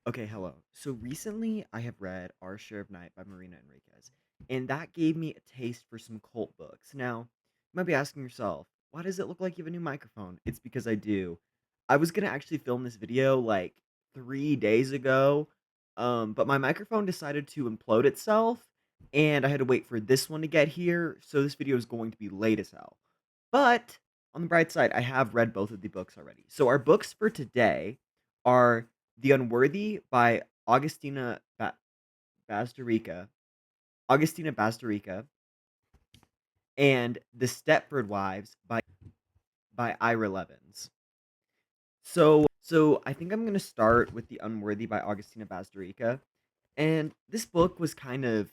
Okay, hello. So recently I have read Our Share of Night by Marina Enriquez, and that gave me a taste for some cult books. Now, you might be asking yourself, why does it look like you have a new microphone? It's because I do. I was gonna actually film this video like 3 days ago, but my microphone decided to implode itself, and I had to wait for this one to get here, so this video is going to be late as hell. But on the bright side, I have read both of the books already. So our books for today are The Unworthy by Basterica, Augustina Basterica, and The Stepford Wives by Ira Levins. So I think I'm gonna start with The Unworthy by Augustina Basterica. And this book was kind of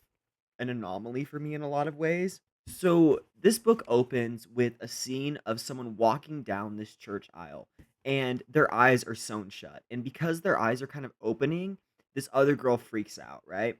an anomaly for me in a lot of ways. So this book opens with a scene of someone walking down this church aisle, and their eyes are sewn shut. And because their eyes are kind of opening, this other girl freaks out, right?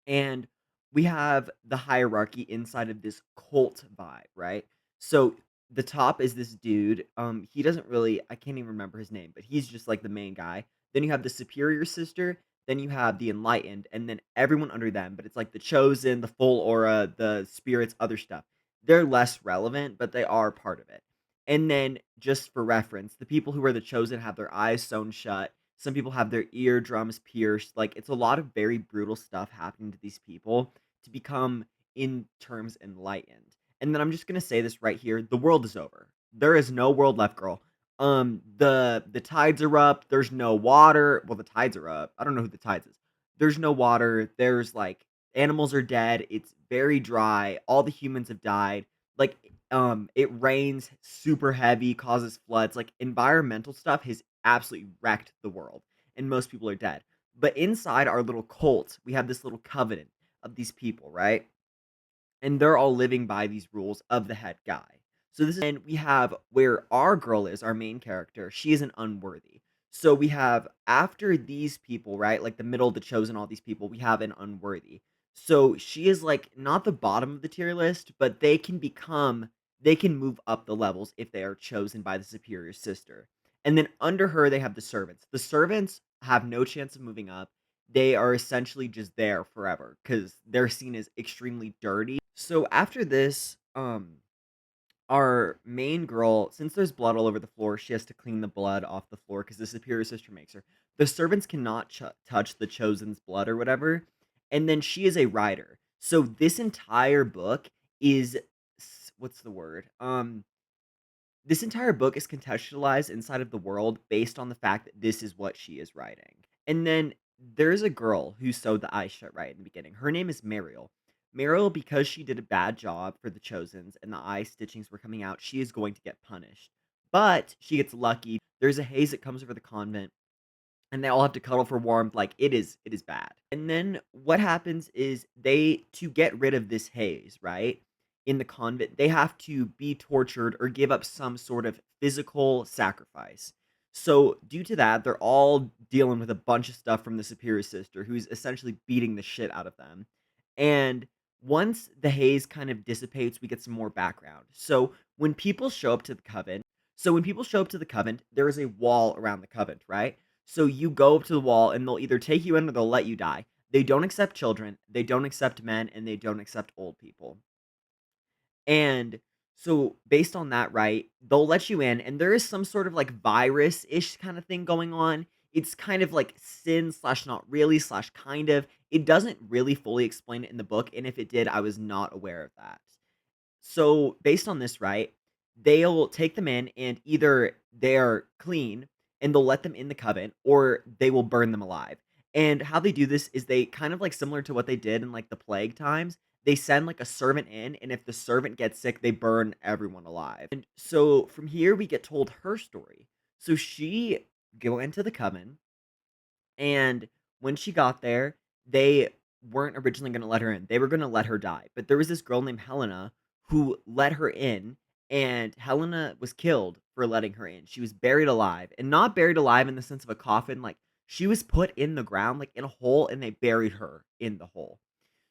And we have the hierarchy inside of this cult vibe, right? So the top is this dude. He doesn't really, I can't even remember his name, but he's just like the main guy. Then you have the superior sister, then you have the enlightened, and then everyone under them. But it's like the chosen, the full aura, the spirits, other stuff. They're less relevant, but they are part of it. And then, just for reference, the people who are the chosen have their eyes sewn shut. Some people have their eardrums pierced. Like, it's a lot of very brutal stuff happening to these people to become, in terms, enlightened. And then I'm just gonna say this right here: the world is over. There is no world left, girl. The tides are up. There's no water. Well, the tides are up. I don't know who the tides is. There's no water. There's like animals are dead. It's very dry. All the humans have died. Like, it rains super heavy, causes floods. Like, environmental stuff has absolutely wrecked the world, and most people are dead. But inside our little cult, we have this little covenant of these people, right? And they're all living by these rules of the head guy. So this is, and we have where our girl is, our main character. She is an unworthy. So we have after these people, right? Like the middle, the chosen, all these people, we have an unworthy. So she is like not the bottom of the tier list, but they can move up the levels if they are chosen by the superior sister. And then under her, they have the servants. The servants have no chance of moving up. They are essentially just there forever because they're seen as extremely dirty. So after this, our main girl, since there's blood all over the floor, she has to clean the blood off the floor because the superior sister makes her. The servants cannot touch the chosen's blood or whatever. And then she is a writer. So this entire book is what's the word? This entire book is contextualized inside of the world based on the fact that this is what she is writing. And then there's a girl who sewed the eyes shut right in the beginning. Her name is Mariel. Mariel, because she did a bad job for the Chosens and the eye stitchings were coming out, she is going to get punished. But she gets lucky. There's a haze that comes over the convent, and they all have to cuddle for warmth. Like it is bad. And then what happens is they to get rid of this haze, right? In the convent, they have to be tortured or give up some sort of physical sacrifice. So due to that, they're all dealing with a bunch of stuff from the superior sister who's essentially beating the shit out of them. And once the haze kind of dissipates, we get some more background. So when people show up to the convent, there is a wall around the convent, right? So you go up to the wall and they'll either take you in or they'll let you die. They don't accept children, they don't accept men, and they don't accept old people. And so based on that, right, they'll let you in and there is some sort of like virus-ish kind of thing going on. It's kind of like sin slash not really slash kind of. It doesn't really fully explain it in the book, and if it did, I was not aware of that. So, based on this, right, they'll take them in and either they're clean and they'll let them in the coven or they will burn them alive. And how they do this is they kind of like similar to what they did in like the plague times. They send like a servant in, and if the servant gets sick, they burn everyone alive. And so from here, we get told her story. So she go into the coven, and when she got there, they weren't originally gonna let her in. They were gonna let her die. But there was this girl named Helena who let her in, and Helena was killed for letting her in. She was buried alive, and not buried alive in the sense of a coffin, like she was put in the ground, like in a hole, and they buried her in the hole.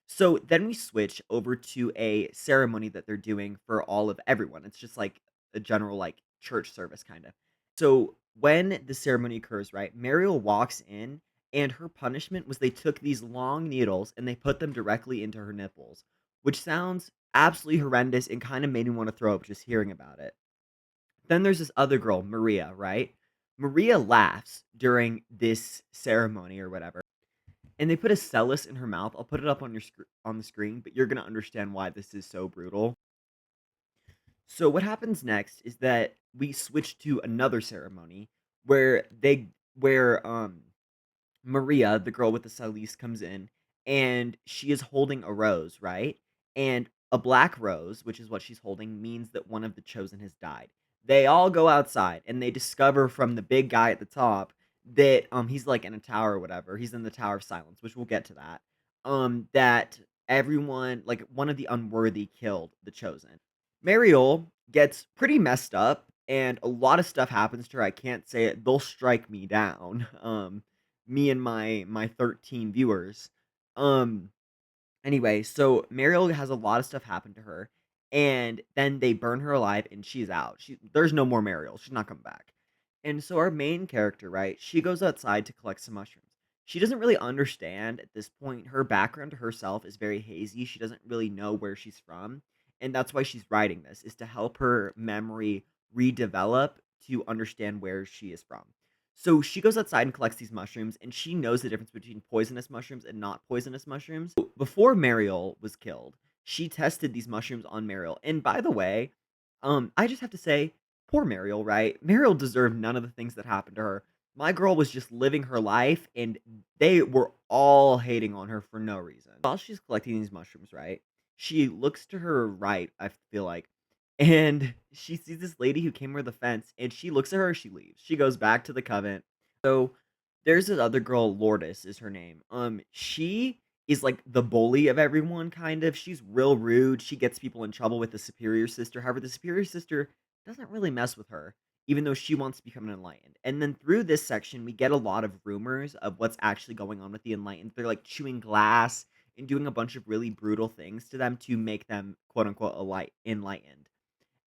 So then we switch over to a ceremony that they're doing for all of everyone. It's just like a general like church service kind of. So when the ceremony occurs, right, Mariel walks in, and her punishment was they took these long needles and they put them directly into her nipples, which sounds absolutely horrendous and kind of made me want to throw up just hearing about it. Then there's this other girl, Maria, right? Maria laughs during this ceremony or whatever, and they put a cellus in her mouth. I'll put it up on on the screen, but you're gonna understand why this is so brutal. So what happens next is that we switch to another ceremony where Maria, the girl with the cilice, comes in and she is holding a rose, right? And a black rose, which is what she's holding, means that one of the chosen has died. They all go outside and they discover from the big guy at the top that he's like in a tower or whatever. He's in the Tower of Silence, which we'll get to that. That everyone, like one of the unworthy, killed the chosen. Mariol gets pretty messed up and a lot of stuff happens to her. I can't say it. They'll strike me down. Me and my 13 viewers. Um, Anyway, so Mariel has a lot of stuff happen to her, and then they burn her alive, and she's out. There's no more Mariel. She's not coming back. And so our main character, right? She goes outside to collect some mushrooms. She doesn't really understand at this point. Her background to herself is very hazy. She doesn't really know where she's from, and that's why she's writing this is to help her memory redevelop to understand where she is from. So she goes outside and collects these mushrooms, and she knows the difference between poisonous mushrooms and not poisonous mushrooms. Before Mariel was killed, she tested these mushrooms on Mariel. And by the way, I just have to say, poor Mariel, right? Mariel deserved none of the things that happened to her. My girl was just living her life, and they were all hating on her for no reason. While she's collecting these mushrooms, right? She looks to her right, I feel like, and she sees this lady who came over the fence, and she looks at her, she leaves. She goes back to the convent. So there's this other girl, Lourdes is her name. She is like the bully of everyone, kind of. She's real rude. She gets people in trouble with the superior sister. However, the superior sister doesn't really mess with her, even though she wants to become an enlightened. And then through this section, we get a lot of rumors of what's actually going on with the enlightened. They're like chewing glass and doing a bunch of really brutal things to them to make them quote unquote enlightened.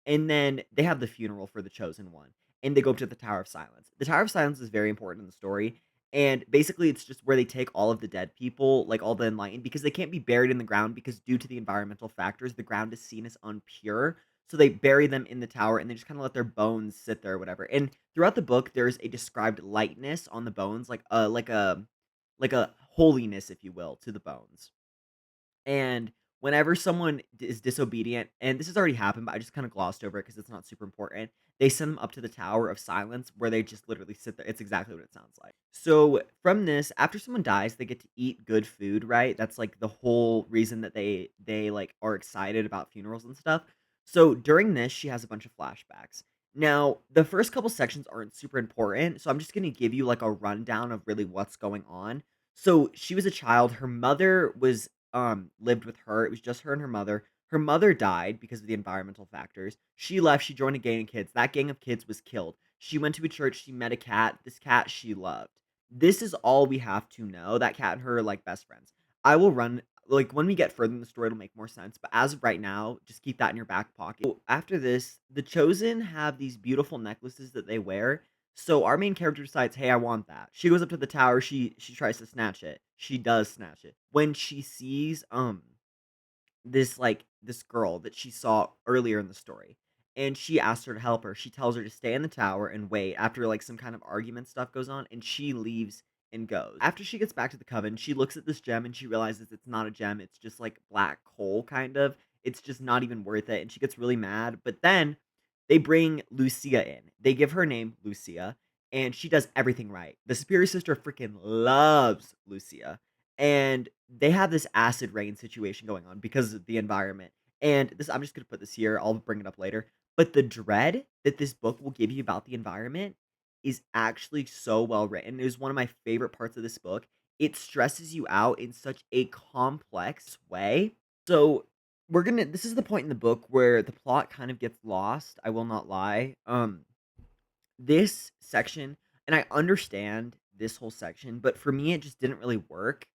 And then they have the funeral for the chosen one, and they go up to the Tower of Silence. The Tower of Silence is very important in the story, and basically it's just where they take all of the dead people, like all the enlightened, because they can't be buried in the ground because due to the environmental factors, the ground is seen as unpure. So they bury them in the tower and they just kind of let their bones sit there or whatever. And throughout the book, there's a described lightness on the bones, like a holiness, if you will, to the bones. And whenever someone is disobedient, and this has already happened, but I just kind of glossed over it because it's not super important. They send them up to the Tower of Silence where they just literally sit there. It's exactly what it sounds like. So from this, after someone dies, they get to eat good food, right? That's like the whole reason that they like are excited about funerals and stuff. So during this, she has a bunch of flashbacks. Now, the first couple sections aren't super important, so I'm just gonna give you like a rundown of really what's going on. So she was a child. Her mother was lived with her. It was just her and her mother. Her mother died because of the environmental factors. She left, she joined a gang of kids. That gang of kids was killed. She went to a church, she met a cat. This cat she loved. This is all we have to know. That cat and her are like best friends. I will run like when we get further in the story it'll make more sense, but as of right now, just keep that in your back pocket. So, after this, the chosen have these beautiful necklaces that they wear. So our main character decides, "Hey, I want that." She goes up to the tower, she tries to snatch it. She does snatch it. When she sees this girl that she saw earlier in the story, and she asks her to help her. She tells her to stay in the tower and wait after like some kind of argument stuff goes on, and she leaves and goes. After she gets back to the coven, she looks at this gem and she realizes it's not a gem, it's just like black coal kind of. It's just not even worth it, and she gets really mad. But then they bring Lucia in. They give her name Lucia, and she does everything right. The superior sister freaking loves Lucia, and they have this acid rain situation going on because of the environment. And this, I'm just gonna put this here. I'll bring it up later. But the dread that this book will give you about the environment is actually so well written. It is one of my favorite parts of this book. It stresses you out in such a complex way. So this is the point in the book where the plot kind of gets lost. I will not lie. This section, and I understand this whole section, but for me it just didn't really work,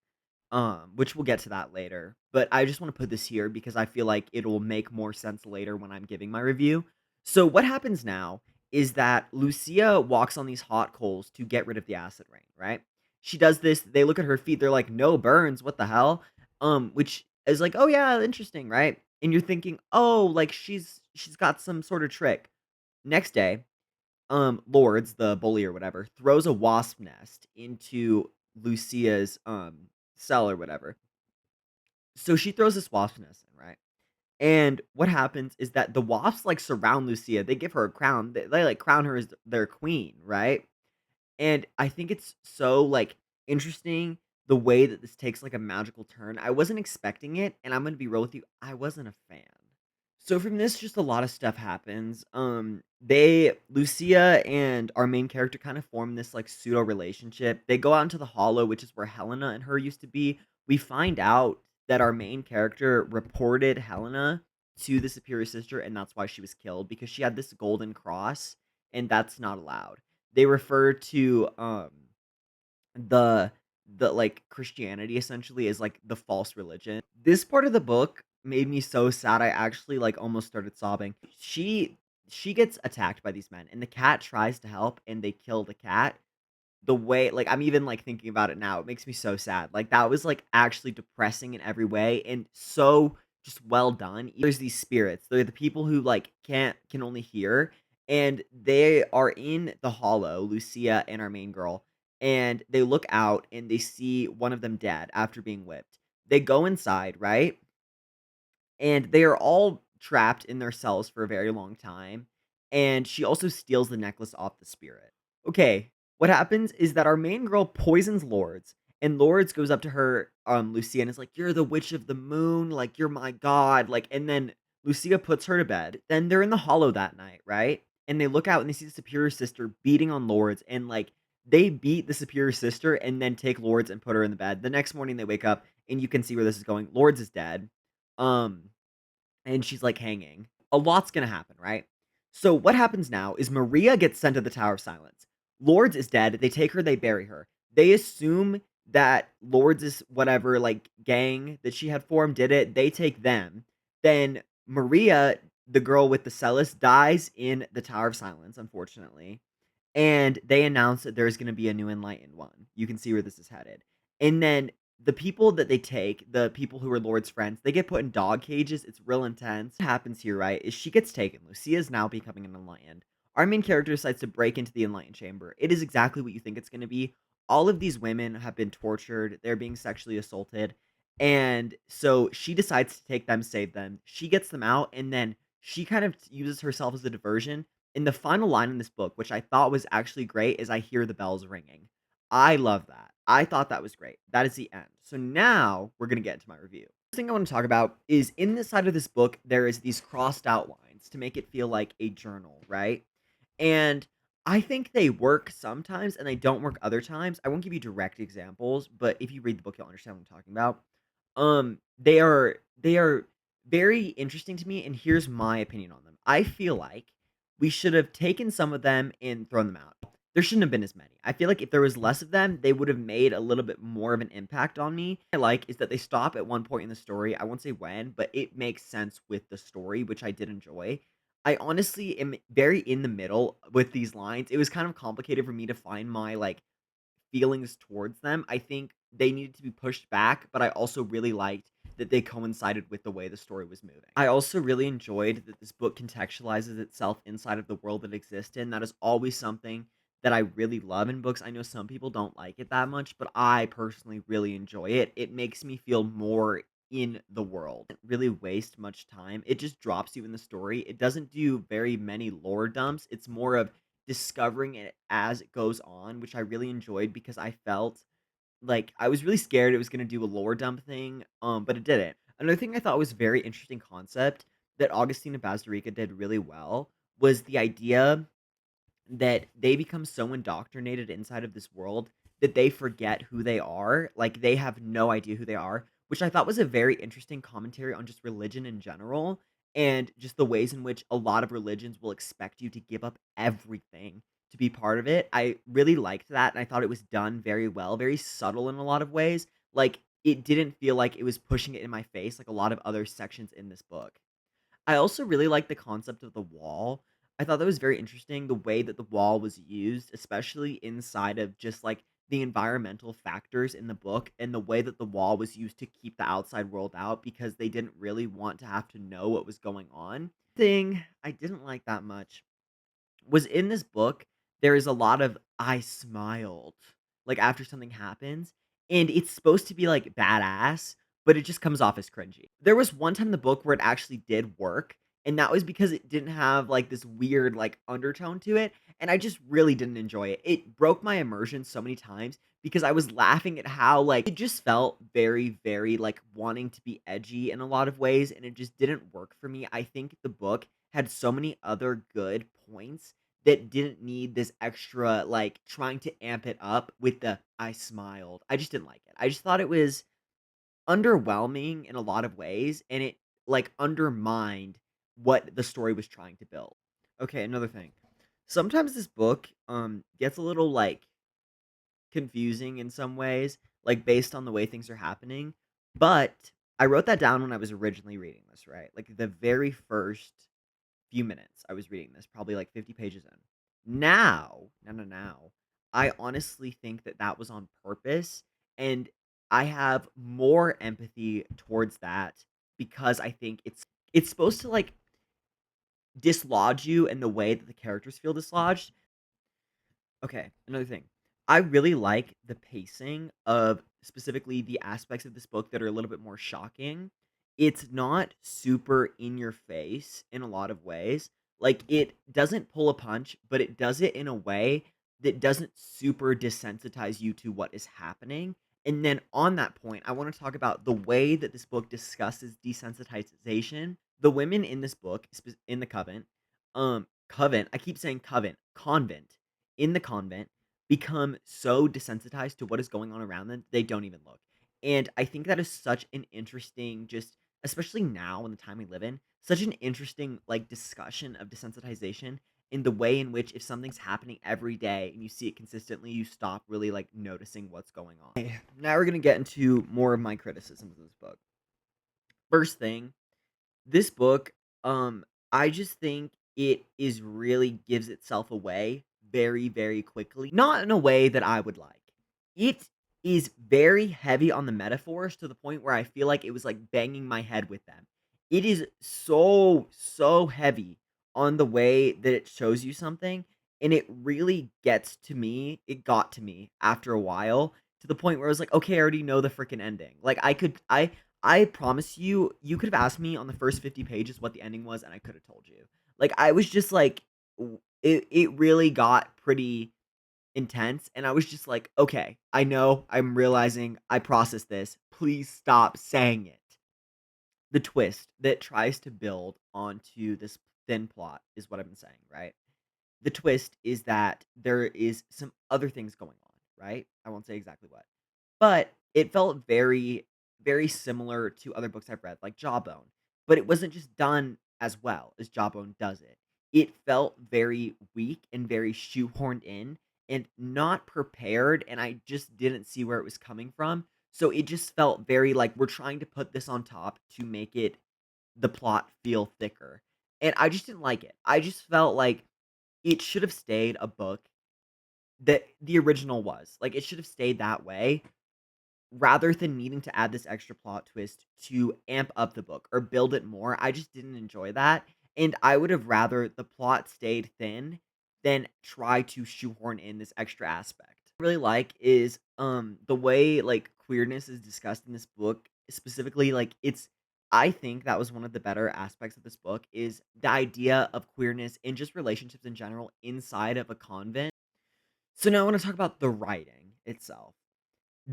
which we'll get to that later. But I just want to put this here because I feel like it'll make more sense later when I'm giving my review. So what happens now is that Lucia walks on these hot coals to get rid of the acid rain, right? She does this, they look at her feet, they're like, "No burns, what the hell?" Which is like, "Oh, yeah, interesting," right? And you're thinking, "Oh, like, she's got some sort of trick." Next day, Lords, the bully or whatever, throws a wasp nest into Lucia's, cell or whatever. So she throws this wasp nest in, right? And what happens is that the wasps, like, surround Lucia, they give her a crown, they, like, crown her as their queen, right? And I think it's so, like, interesting the way that this takes, like, a magical turn. I wasn't expecting it, and I'm gonna be real with you, I wasn't a fan. So from this, just a lot of stuff happens. They Lucia and our main character kind of form this like pseudo relationship. They go out into the Hollow, which is where Helena and her used to be. We find out that our main character reported Helena to the superior sister, and that's why she was killed because she had this golden cross, and that's not allowed. They refer to the like, Christianity essentially is, like, the false religion. This part of the book made me so sad, I actually, like, almost started sobbing. She gets attacked by these men, and the cat tries to help, and they kill the cat, the way like, I'm even, like, thinking about it now, it makes me so sad. Like, that was, like, actually depressing in every way and so just well done. There's these spirits, they're the people who, like, can only hear, and they are in the hollow, Lucia and our main girl, and they look out and they see one of them dead after being whipped. They go inside, right? And they are all trapped in their cells for a very long time, and she also steals the necklace off the spirit. Okay, what happens is that our main girl poisons Lords, and Lords goes up to her, Lucia, and is like, "You're the witch of the moon, like, you're my god," like, and then Lucia puts her to bed. Then they're in the hollow that night, right? And they look out and they see the superior sister beating on Lords, and, like, they beat the superior sister and then take Lords and put her in the bed. The next morning, they wake up, and you can see where this is going. Lords is dead. Um, and she's, like, hanging. A lot's gonna happen, right? So what happens now is Maria gets sent to the Tower of Silence. Lords is dead. They take her, they bury her. They assume that Lords is whatever, like, gang that she had formed did it. They take them. Then Maria, the girl with the cellist, dies in the Tower of Silence, unfortunately, and they announce that there's gonna be a new enlightened one. You can see where this is headed. And then the people that they take, the people who are Lord's friends, they get put in dog cages. It's real intense. What happens here, right, is she gets taken. Lucia is now becoming an enlightened. Our main character decides to break into the enlightened chamber. It is exactly what you think it's gonna be. All of these women have been tortured, they're being sexually assaulted. And so she decides to take them, save them. She gets them out, and then she kind of uses herself as a diversion in the final line in this book, which I thought was actually great, is "I hear the bells ringing." I love that. I thought that was great. That is the end. So now we're gonna get into my review. First thing I want to talk about is in the side of this book, there is these crossed out lines to make it feel like a journal, right? And I think they work sometimes and they don't work other times. I won't give you direct examples, but if you read the book, you'll understand what I'm talking about. They are very interesting to me, and here's my opinion on them. I feel like we should have taken some of them and thrown them out. There shouldn't have been as many. I feel like if there was less of them, they would have made a little bit more of an impact on me. What I like is that they stop at one point in the story. I won't say when, but it makes sense with the story, which I did enjoy. I honestly am very in the middle with these lines. It was kind of complicated for me to find my like feelings towards them. I think they needed to be pushed back, but I also really liked that they coincided with the way the story was moving. I also really enjoyed that this book contextualizes itself inside of the world that exists in. That is always something that I really love in books. I know some people don't like it that much, but I personally really enjoy it. It makes me feel more in the world. It doesn't really waste much time. It just drops you in the story. It doesn't do very many lore dumps. It's more of discovering it as it goes on, which I really enjoyed because I felt like I was really scared it was gonna do a lore dump thing, but it didn't. Another thing I thought was very interesting concept that Augustina Bazarica did really well was the idea that they become so indoctrinated inside of this world that they forget who they are. Like they have no idea who they are, which I thought was a very interesting commentary on just religion in general and just the ways in which a lot of religions will expect you to give up everything to be part of it. I really liked that and I thought it was done very well, very subtle in a lot of ways. Like it didn't feel like it was pushing it in my face like a lot of other sections in this book. I also really like the concept of the wall. I thought that was very interesting the way that the wall was used, especially inside of just like the environmental factors in the book and the way that the wall was used to keep the outside world out because they didn't really want to have to know what was going on. Thing I didn't like that much was in this book, there is a lot of "I smiled," like, after something happens, and it's supposed to be, like, badass, but it just comes off as cringy. There was one time in the book where it actually did work, and that was because it didn't have, like, this weird, like, undertone to it, and I just really didn't enjoy it. It broke my immersion so many times because I was laughing at how, like, it just felt very, very, like, wanting to be edgy in a lot of ways, and it just didn't work for me. I think the book had so many other good points that didn't need this extra, like, trying to amp it up with the "I smiled." I just didn't like it. I just thought it was underwhelming in a lot of ways, and it, like, undermined what the story was trying to build. Okay, another thing. Sometimes this book, gets a little, like, confusing in some ways, like, based on the way things are happening, but I wrote that down when I was originally reading this, right? Like, the very first few minutes I was reading this, probably like 50 pages in. Now, I honestly think that that was on purpose, and I have more empathy towards that because I think it's supposed to like dislodge you in the way that the characters feel dislodged. Okay, another thing. I really like the pacing of specifically the aspects of this book that are a little bit more shocking. It's not super in your face in a lot of ways. Like, it doesn't pull a punch, but it does it in a way that doesn't super desensitize you to what is happening. And then on that point, I want to talk about the way that this book discusses desensitization. The women in this book, in the Coven, I keep saying coven, convent, in the convent become so desensitized to what is going on around them, they don't even look. And I think that is such an interesting, just especially now in the time we live in, such an interesting like discussion of desensitization in the way in which if something's happening every day and you see it consistently, you stop really like noticing what's going on. Okay, now we're gonna get into more of my criticisms of this book. First thing, this book, I just think it is really gives itself away very, very quickly. Not in a way that I would like. It is very heavy on the metaphors to the point where I feel like it was like banging my head with them. It is so, so heavy on the way that it shows you something. And it really gets to me. It got to me after a while to the point where I was like, okay, I already know the freaking ending. Like I promise you, you could have asked me on the first 50 pages what the ending was, and I could have told you. Like, I was just like, it really got pretty intense, and I was just like, okay, I know, I'm realizing, I processed this. Please stop saying it. The twist that tries to build onto this thin plot is what I've been saying, right? The twist is that there is some other things going on, right? I won't say exactly what. But it felt very, very similar to other books I've read, like Jawbone, but it wasn't just done as well as Jawbone does it. It felt very weak and very shoehorned in and not prepared, and I just didn't see where it was coming from. So it just felt very like we're trying to put this on top to make it the plot feel thicker. And I just didn't like it. I just felt like it should have stayed a book that the original was. Like it should have stayed that way rather than needing to add this extra plot twist to amp up the book or build it more. I just didn't enjoy that, and I would have rather the plot stayed thin than try to shoehorn in this extra aspect. What I really like is the way like queerness is discussed in this book, specifically like it's I think that was one of the better aspects of this book is the idea of queerness and just relationships in general inside of a convent. So now I want to talk about the writing itself.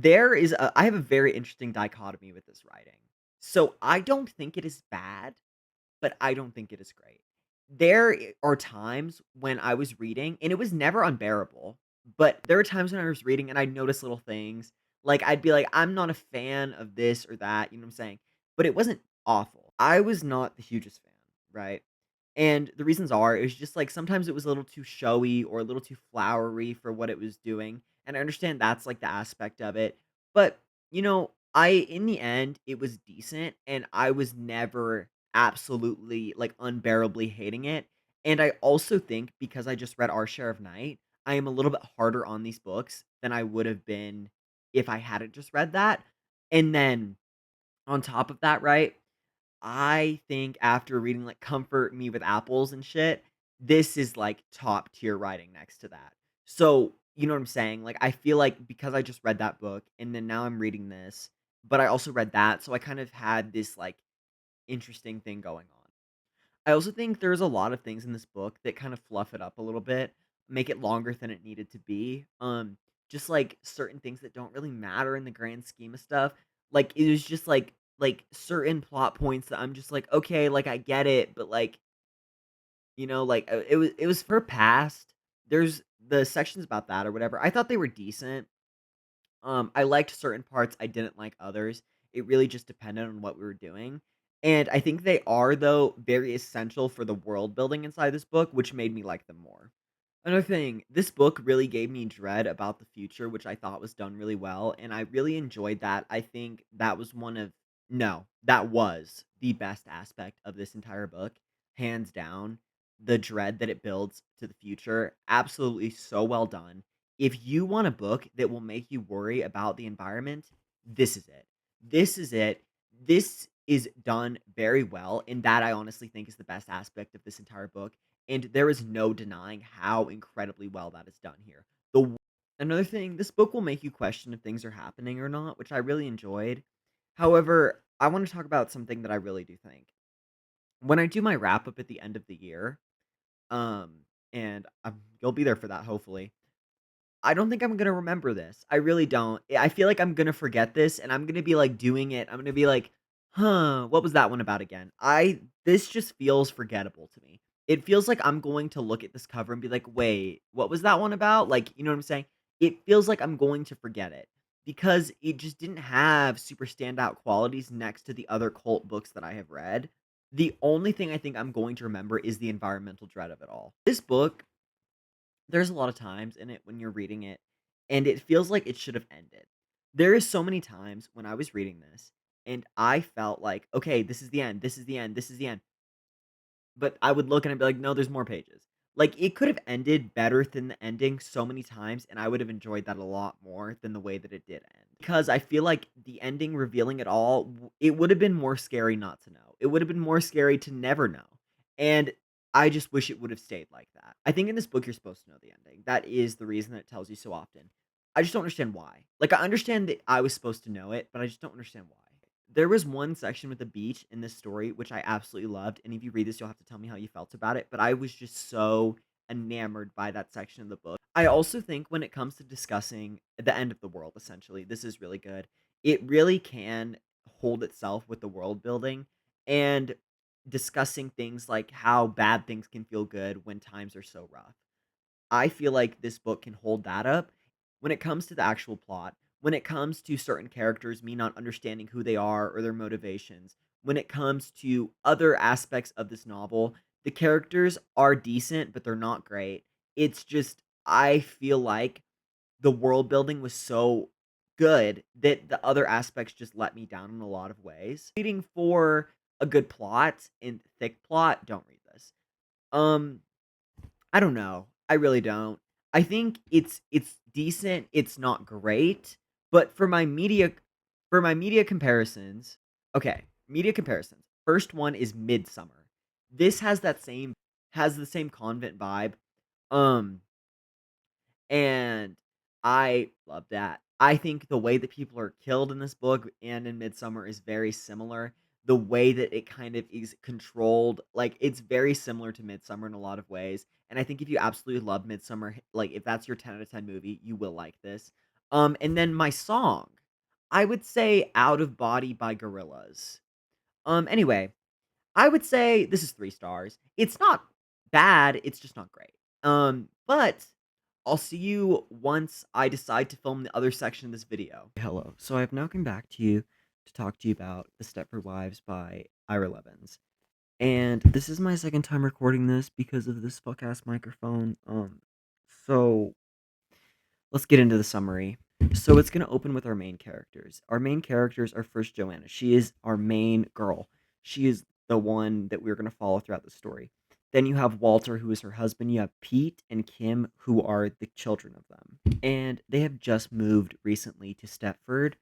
I have a very interesting dichotomy with this writing. So, I don't think it is bad, but I don't think it is great. Are times when I was reading, and it was never unbearable, but there are times when I was reading and I'd notice little things, like, I'd be like, "I'm not a fan of this or that," you know what I'm saying? But it wasn't awful. I was not the hugest fan, right? And the reasons are, it was just, like, sometimes it was a little too showy or a little too flowery for what it was doing, and I understand that's, like, the aspect of it, but, in the end, it was decent, and I was never absolutely, like, unbearably hating it, And I also think because I just read Our Share of Night, I am a little bit harder on these books than I would have been if I hadn't just read that. And then on top of that, right, I think after reading, like, Comfort Me with Apples and shit, this is, like, top tier writing next to that. So, you know what I'm saying? Like, I feel like because I just read that book and then now I'm reading this, but I also read that, so I kind of had this, like, interesting thing going on. I also think there's a lot of things in this book that kind of fluff it up a little bit, make it longer than it needed to be. Just like certain things that don't really matter in the grand scheme of stuff. Like it was just like certain plot points that I'm just like, okay, like I get it, but like, like it was for past. There's the sections about that or whatever. I thought they were decent. I liked certain parts, I didn't like others. It really just depended on what we were doing. And I think they are, though, very essential for the world building inside this book, which made me like them more. Another thing, this book really gave me dread about the future, which I thought was done really well, and I really enjoyed that. I think that was one of no, that was the best aspect of this entire book, hands down. The dread that it builds to the future, absolutely so well done. If you want a book that will make you worry about the environment, this is it. This is it. This is done very well, and that I honestly think is the best aspect of this entire book, and there is no denying how incredibly well that is done here. The Another thing, this book will make you question if things are happening or not, which I really enjoyed. However, I want to talk about something that I really do think. When I do my wrap up at the end of the year, um, and you'll be there for that hopefully. I don't think I'm gonna remember this. I really don't. I feel like I'm gonna forget this, and I'm gonna be, like, doing it. I'm gonna be like, "Huh, what was that one about again?" I This just feels forgettable to me. It feels like I'm going to look at this cover and be like, "Wait, what was that one about?" Like, you know what I'm saying? It feels like I'm going to forget it because it just didn't have super standout qualities next to the other cult books that I have read. The only thing I think I'm going to remember is the environmental dread of it all. This book, there's a lot of times in it when you're reading it, and it feels like it should have ended. There is so many times when I was reading this, and I felt like, "Okay, this is the end, this is the end, this is the end." But I would look and I'd be like, "No, there's more pages." Like, it could have ended better than the ending so many times, and I would have enjoyed that a lot more than the way that it did end. Because I feel like the ending revealing it all, it would have been more scary not to know. It would have been more scary to never know. And I just wish it would have stayed like that. I think in this book you're supposed to know the ending. That is the reason that it tells you so often. I just don't understand why. Like, I understand that I was supposed to know it, but I just don't understand why. There was one section with the beach in this story which I absolutely loved, and if you read this, you'll have to tell me how you felt about it, but I was just so enamored by that section of the book. I also think when it comes to discussing the end of the world, essentially, this is really good. It really can hold itself with the world building and discussing things like how bad things can feel good when times are so rough. I feel like this book can hold that up. When it comes to the actual plot, when it comes to certain characters, me not understanding who they are or their motivations, when it comes to other aspects of this novel, the characters are decent, but they're not great. It's just, I feel like the world building was so good that the other aspects just let me down in a lot of ways. Waiting for a good plot and thick plot, don't read this. Um, I don't know. I really don't. I think it's decent, it's not great, but for my media comparisons, okay, media comparisons. First one is Midsummer. This has the same convent vibe. Um and I love that. I think the way that people are killed in this book and in Midsummer is very similar. The way that it kind of is controlled, like it's very similar to Midsummer in a lot of ways. And I think if you absolutely love Midsummer, like if that's your 10 out of 10 movie, you will like this. And then my song, I would say Out of Body by Gorillaz. Anyway, I would say this is 3 stars. It's not bad, it's just not great. But I'll see you once I decide to film the other section of this video. Hello. So I've now come back to you to talk to you about The Stepford Wives by Ira Levins. And this is my second time recording this because of this fuck ass microphone. So let's get into the summary. So it's gonna open with our main characters. Our main characters are first Joanna. She is our main girl. She is the one that we're gonna follow throughout the story. Then you have Walter, who is her husband. You have Pete and Kim, who are the children of them. And they have just moved recently to Stepford.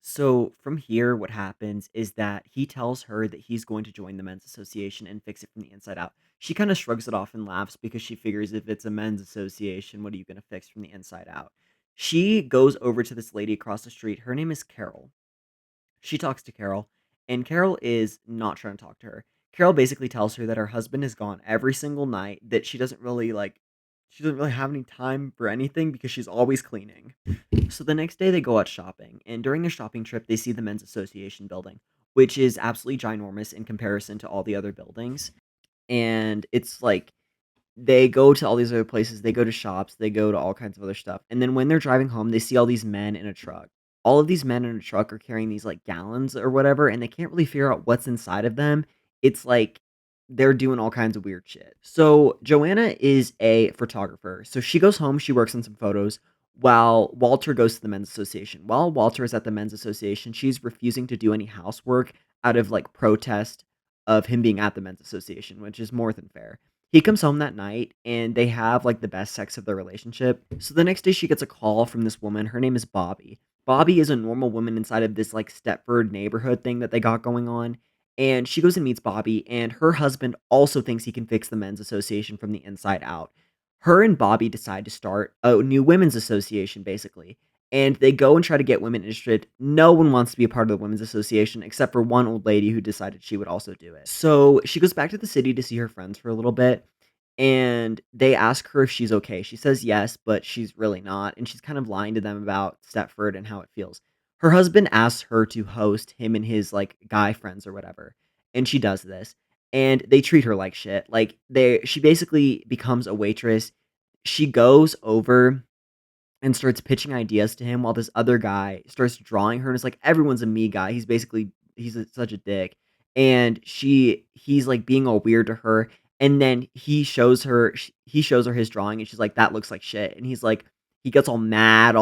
So from here, what happens is that he tells her that he's going to join the men's association and fix it from the inside out. She kind of shrugs it off and laughs because she figures if it's a men's association, what are you going to fix from the inside out? She goes over to this lady across the street. Her name is Carol. She talks to Carol, and Carol is not trying to talk to her. Carol basically tells her that her husband is gone every single night, that she doesn't really have any time for anything because she's always cleaning. So the next day they go out shopping, and during their shopping trip, they see the men's association building, which is absolutely ginormous in comparison to all the other buildings. And it's like they go to all these other places, they go to shops, they go to all kinds of other stuff, and then when they're driving home, they see all these men in a truck. All of these men in a truck are carrying these, like, gallons or whatever, and they can't really figure out what's inside of them. It's like they're doing all kinds of weird shit. So, Joanna is a photographer, so she goes home, she works on some photos, while Walter goes to the men's association. While Walter is at the men's association, she's refusing to do any housework out of, like, protest of him being at the men's association, which is more than fair. He comes home that night and they have like the best sex of their relationship. So the next day she gets a call from this woman. Her name is Bobby. Bobby is a normal woman inside of this like Stepford neighborhood thing that they got going on. And she goes and meets Bobby, and her husband also thinks he can fix the men's association from the inside out. Her and Bobby decide to start a new women's association, basically. And they go and try to get women interested. No one wants to be a part of the women's association except for one old lady who decided she would also do it. So she goes back to the city to see her friends for a little bit, and they ask her if she's okay. She says yes, but she's really not, and she's kind of lying to them about Stepford and how it feels. Her husband asks her to host him and his like guy friends or whatever, and she does this. And they treat her like shit. Like she basically becomes a waitress. She goes over and starts pitching ideas to him while this other guy starts drawing her, and it's like everyone's a me guy. Such a dick. And he's like being all weird to her, and then he shows her his drawing, and she's like, that looks like shit. And he gets all mad,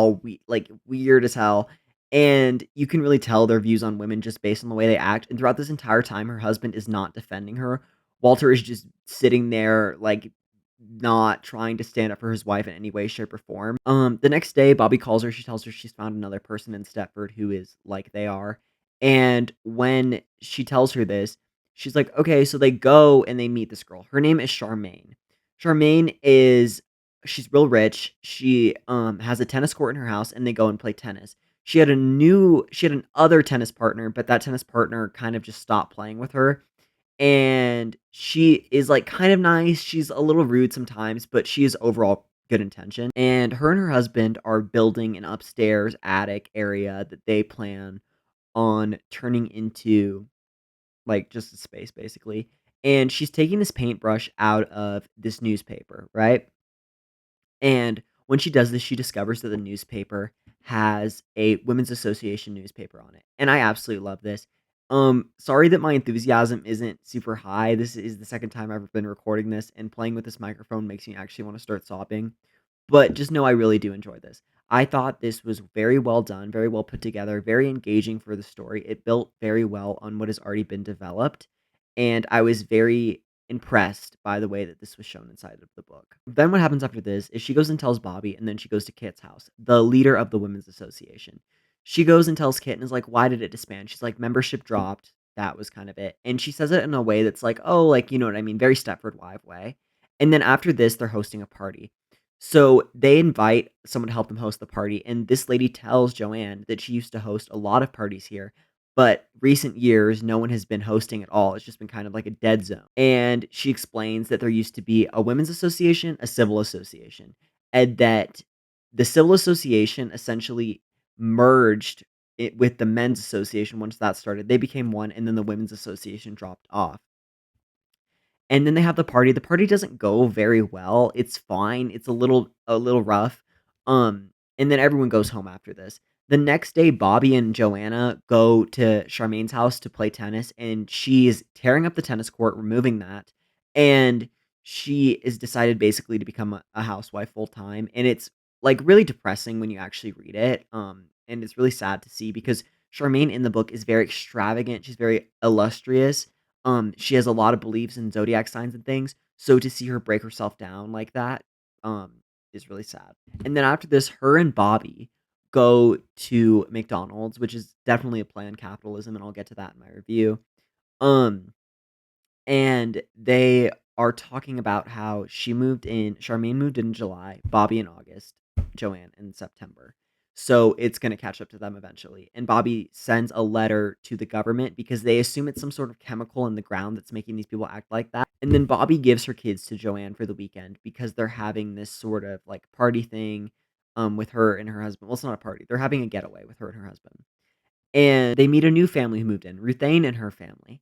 like weird as hell. And you can really tell their views on women just based on the way they act. And throughout this entire time, her husband is not defending her. Walter is just sitting there like not trying to stand up for his wife in any way, shape, or form. The next day, Bobby calls her. She tells her she's found another person in Stepford who is like they are. And when she tells her this, she's like, okay, so they go and they meet this girl. Her name is Charmaine. Charmaine is she's real rich. She has a tennis court in her house, and they go and play tennis. She had an other tennis partner, but that tennis partner kind of just stopped playing with her, and she is, like, kind of nice, she's a little rude sometimes, but she is overall good intention, and her husband are building an upstairs attic area that they plan on turning into, like, just a space, basically, and she's taking this paintbrush out of this newspaper, right? And when she does this, she discovers that the newspaper has a women's association newspaper on it. And I absolutely love this. Sorry that my enthusiasm isn't super high. This is the second time I've been recording this, and playing with this microphone makes me actually want to start sobbing. But just know I really do enjoy this. I thought this was very well done, very well put together, very engaging for the story. It built very well on what has already been developed, and I was very impressed by the way that this was shown inside of the book. Then what happens after this is she goes and tells Bobby, and then she goes to Kit's house, the leader of the women's association. She goes and tells Kit and is like, "Why did it disband?" She's like, "Membership dropped. That was kind of it." And she says it in a way that's like, "Oh, like, you know what I mean, very Stepford Wife way." And then after this, they're hosting a party. So they invite someone to help them host the party, and this lady tells Joanne that she used to host a lot of parties here, but recent years, no one has been hosting at all. It's just been kind of like a dead zone. And she explains that there used to be a women's association, a civil association, and that the civil association essentially merged it with the men's association once that started. They became one, and then the women's association dropped off. And then they have the party. The party doesn't go very well. It's fine. It's a little rough. And then everyone goes home after this. The next day, Bobby and Joanna go to Charmaine's house to play tennis, and she is tearing up the tennis court, removing that, and she is decided basically to become a housewife full time. And it's like really depressing when you actually read it. And it's really sad to see because Charmaine in the book is very extravagant. She's very illustrious, She has a lot of beliefs in zodiac signs and things, so to see her break herself down like that, is really sad. And then after this, her and Bobby go to McDonald's, which is definitely a play on capitalism, and I'll get to that in my review. Um, and they are talking about how Charmaine moved in July, Bobby in August, Joanne in September. So it's going to catch up to them eventually. And Bobby sends a letter to the government because they assume it's some sort of chemical in the ground that's making these people act like that. And then Bobby gives her kids to Joanne for the weekend because they're having this sort of like party thing with her and her husband. Well, it's not a party. They're having a getaway with her and her husband, and they meet a new family who moved in, Ruthane and her family.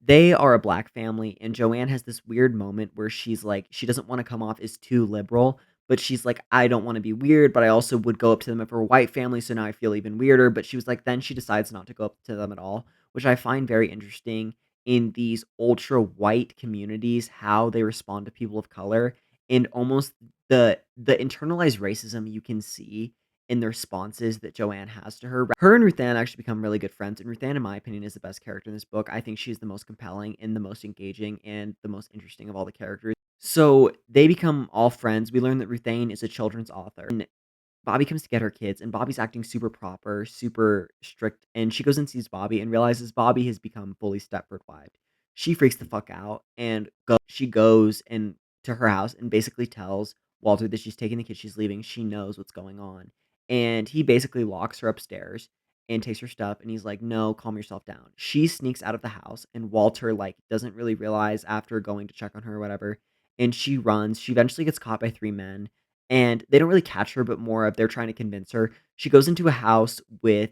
They are a black family, and Joanne has this weird moment where she's like, she doesn't want to come off as too liberal, but she's like, I don't want to be weird, but I also would go up to them if we're a white family, so now I feel even weirder. But she was like, then she decides not to go up to them at all, which I find very interesting in these ultra white communities, how they respond to people of color, and almost the internalized racism you can see in the responses that Joanne has to her. Her and Ruthann actually become really good friends, and Ruthann, in my opinion, is the best character in this book. I think she's the most compelling and the most engaging and the most interesting of all the characters. So they become all friends. We learn that Ruthane is a children's author, and Bobby comes to get her kids, and Bobby's acting super proper, super strict, and she goes and sees Bobby and realizes Bobby has become fully Stepford Wives. She freaks the fuck out and she goes and to her house and basically tells Walter that she's taking the kids, she's leaving, she knows what's going on. And he basically locks her upstairs and takes her stuff, and he's like, "No, calm yourself down." She sneaks out of the house, and Walter like doesn't really realize after going to check on her or whatever, and she runs. She eventually gets caught by three men, and they don't really catch her, but more of they're trying to convince her. She goes into a house with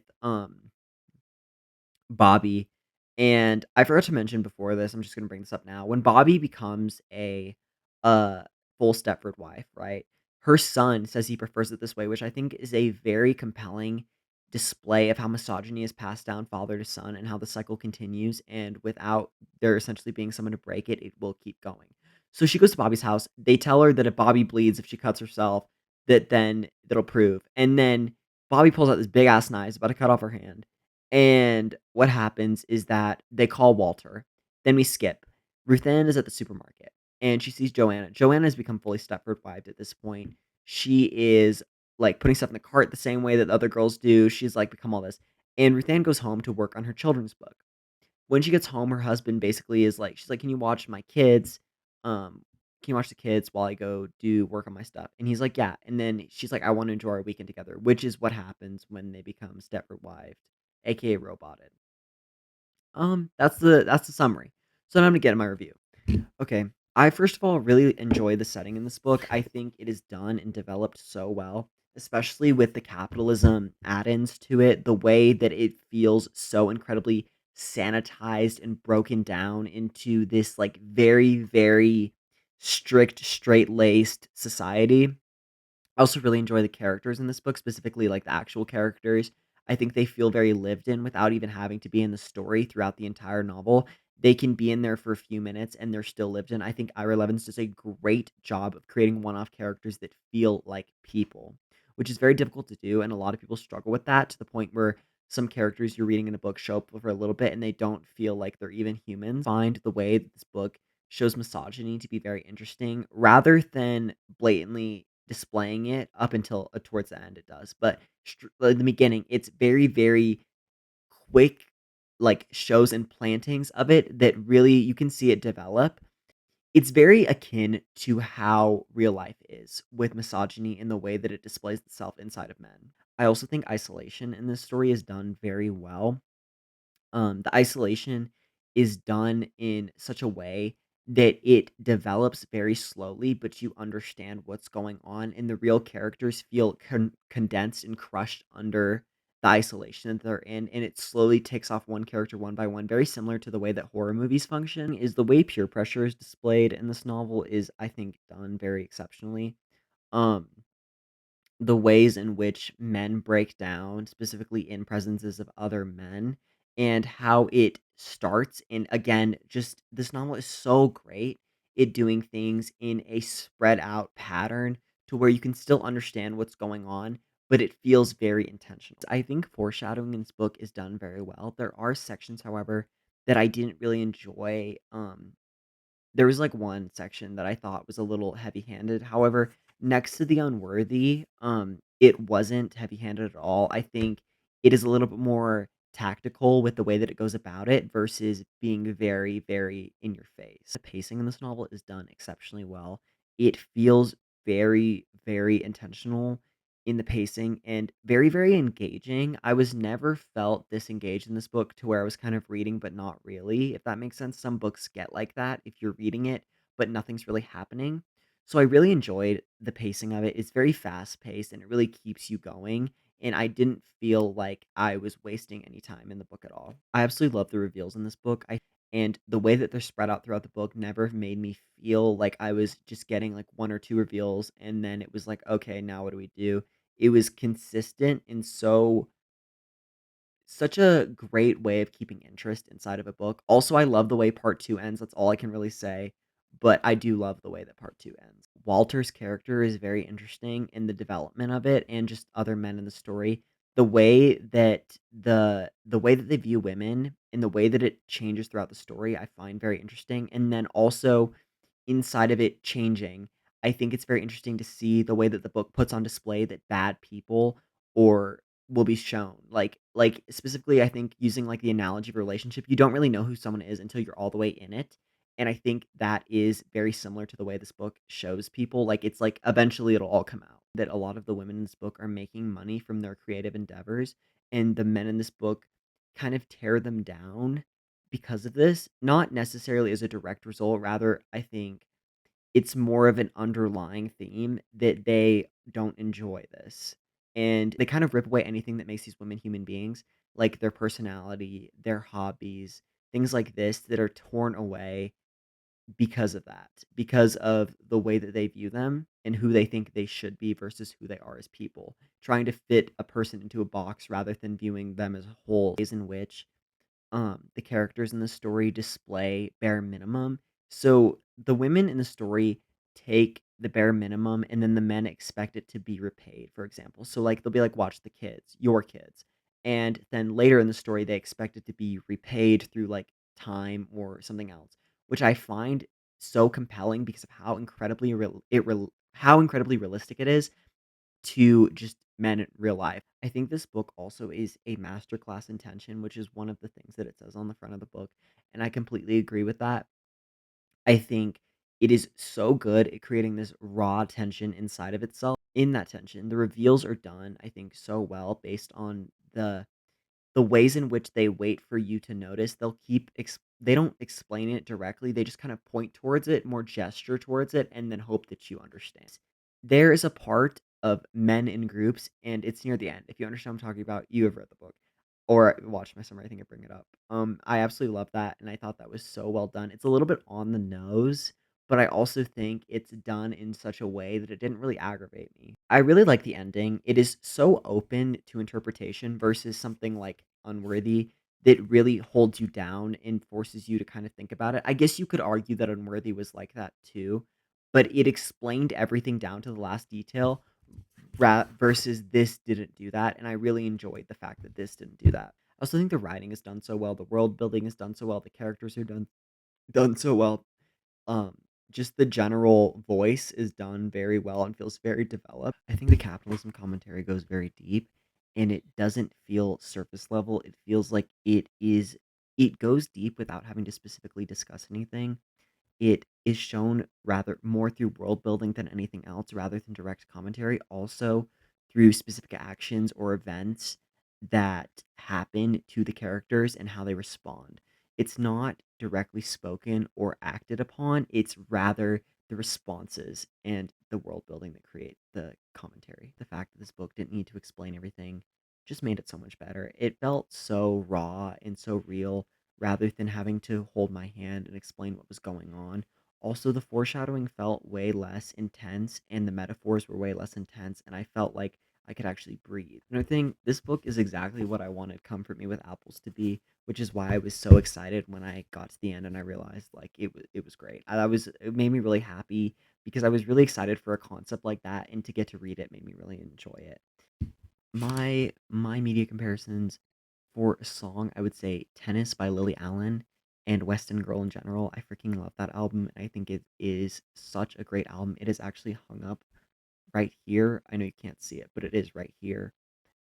Bobby, and I forgot to mention before this, I'm just gonna bring this up now. When Bobby becomes a uh full Stepford wife, right? Her son says he prefers it this way, which I think is a very compelling display of how misogyny is passed down father to son and how the cycle continues, and without there essentially being someone to break it, it will keep going. So she goes to Bobby's house. They tell her that if Bobby bleeds, if she cuts herself, that then that'll prove. And then Bobby pulls out this big ass knife, about to cut off her hand, and what happens is that they call Walter. Then we skip. Ruth Ann is at the supermarket and she sees Joanna. Joanna has become fully Stepford wived at this point. She is like putting stuff in the cart the same way that other girls do. She's like become all this. And Ruth Ann goes home to work on her children's book. When she gets home, her husband basically is like, she's like, "Can you watch my kids? Can you watch the kids while I go do work on my stuff?" And he's like, "Yeah." And then she's like, "I want to enjoy our weekend together," which is what happens when they become Stepford wived, aka roboted. That's the summary. So now I'm gonna get in my review. Okay. I first of all really enjoy the setting in this book. I think it is done and developed so well, especially with the capitalism add-ins to it, the way that it feels so incredibly sanitized and broken down into this like very, very strict, straight-laced society. I also really enjoy the characters in this book, specifically like the actual characters. I think they feel very lived in without even having to be in the story throughout the entire novel. They can be in there for a few minutes and they're still lived in. I think Ira Levins does a great job of creating one off characters that feel like people, which is very difficult to do. And a lot of people struggle with that to the point where some characters you're reading in a book show up for a little bit and they don't feel like they're even humans. Find the way that this book shows misogyny to be very interesting rather than blatantly displaying it up until towards the end it does. But in the beginning, it's very, very quick, like shows and plantings of it that really you can see it develop. It's very akin to how real life is with misogyny in the way that it displays itself inside of men. I also think isolation in this story is done very well. The isolation is done in such a way that it develops very slowly, but you understand what's going on, and the real characters feel condensed and crushed under the isolation that they're in, and it slowly takes off one character one by one, very similar to the way that horror movies function. Is the way peer pressure is displayed in this novel is, I think, done very exceptionally. Um, the ways in which men break down, specifically in presences of other men, and how it starts. And again, just this novel is so great at doing things in a spread out pattern to where you can still understand what's going on, but it feels very intentional. I think foreshadowing in this book is done very well. There are sections, however, that I didn't really enjoy. There was, like, one section that I thought was a little heavy-handed. However, next to The Unworthy, it wasn't heavy-handed at all. I think it is a little bit more tactical with the way that it goes about it versus being very, very in your face. The pacing in this novel is done exceptionally well. It feels very, very intentional in the pacing and very, very engaging. I was never felt disengaged in this book to where I was kind of reading, but not really, if that makes sense. Some books get like that if you're reading it, but nothing's really happening. So I really enjoyed the pacing of it. It's very fast paced and it really keeps you going. And I didn't feel like I was wasting any time in the book at all. I absolutely love the reveals in this book. And the way that they're spread out throughout the book never made me feel like I was just getting like one or two reveals and then it was like, okay, now what do we do? It was consistent and such a great way of keeping interest inside of a book. Also, I love the way part 2 ends, that's all I can really say, but I do love the way that part 2 ends. Walter's character is very interesting in the development of it and just other men in the story. The way that they view women and the way that it changes throughout the story, I find very interesting, and then also inside of it changing, I think it's very interesting to see the way that the book puts on display that bad people or will be shown. Like, specifically, I think using, like, the analogy of a relationship, you don't really know who someone is until you're all the way in it, and I think that is very similar to the way this book shows people, like, it's like, eventually it'll all come out, that a lot of the women in this book are making money from their creative endeavors, and the men in this book kind of tear them down because of this, not necessarily as a direct result, rather, I think it's more of an underlying theme that they don't enjoy this, and they kind of rip away anything that makes these women human beings, like their personality, their hobbies, things like this that are torn away because of that, because of the way that they view them and who they think they should be versus who they are as people, trying to fit a person into a box rather than viewing them as a whole, ways in which the characters in the story display bare minimum. So the women in the story take the bare minimum and then the men expect it to be repaid, for example. So like they'll be like, watch the kids, your kids. And then later in the story, they expect it to be repaid through like time or something else, which I find so compelling because of how how incredibly realistic it is to just men in real life. I think this book also is a masterclass in tension, which is one of the things that it says on the front of the book, and I completely agree with that. I think it is so good at creating this raw tension inside of itself. In that tension, the reveals are done, I think, so well based on the ways in which they wait for you to notice. They don't explain it directly, they just kind of point towards it, more gesture towards it, and then hope that you understand. There is a part of men in groups, and it's near the end. If you understand what I'm talking about, you have read the book or watched my summary, I think I bring it up. I absolutely love that, and I thought that was so well done. It's a little bit on the nose, but I also think it's done in such a way that it didn't really aggravate me. I really like the ending. It is so open to interpretation versus something like Unworthy that really holds you down and forces you to kind of think about it. I guess you could argue that Unworthy was like that too, but it explained everything down to the last detail versus this didn't do that, and I really enjoyed the fact that this didn't do that. I also think the writing is done so well, the world building is done so well, the characters are done so well. Um, just the general voice is done very well and feels very developed. I think the capitalism commentary goes very deep and it doesn't feel surface level. It feels like it goes deep without having to specifically discuss anything. It is shown rather more through world building than anything else rather than direct commentary, also through specific actions or events that happen to the characters and how they respond. It's not directly spoken or acted upon, it's rather the responses and the world building that create the commentary. The fact that this book didn't need to explain everything just made it so much better. It felt so raw and so real rather than having to hold my hand and explain what was going on. Also, the foreshadowing felt way less intense and the metaphors were way less intense, and I felt like I could actually breathe. Another thing, this book is exactly what I wanted Comfort Me with Apples to be, which is why I was so excited when I got to the end and I realized like it was great. It made me really happy because I was really excited for a concept like that, and to get to read it made me really enjoy it. My media comparisons for a song, I would say Tennis by Lily Allen. and West End Girl in general. I freaking love that album, and I think it is such a great album. It is actually hung up right here. I know you can't see it, but it is right here.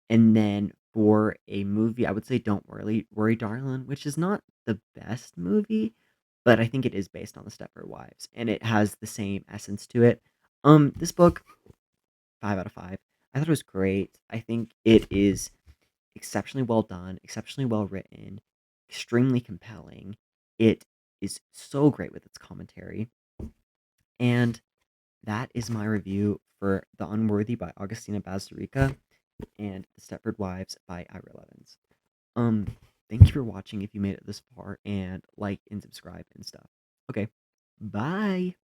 And then for a movie, I would say Don't Worry, Darling, which is not the best movie, but I think it is based on the Stepford Wives, and it has the same essence to it. This book, 5 out of 5. I thought it was great. I think it is exceptionally well done, exceptionally well written, extremely compelling. It is so great with its commentary. And that is my review for The Unworthy by Augustina Bazterrica and The Stepford Wives by Ira Levins. Um, Thank you for watching if you made it this far, and like and subscribe and stuff. Okay, bye.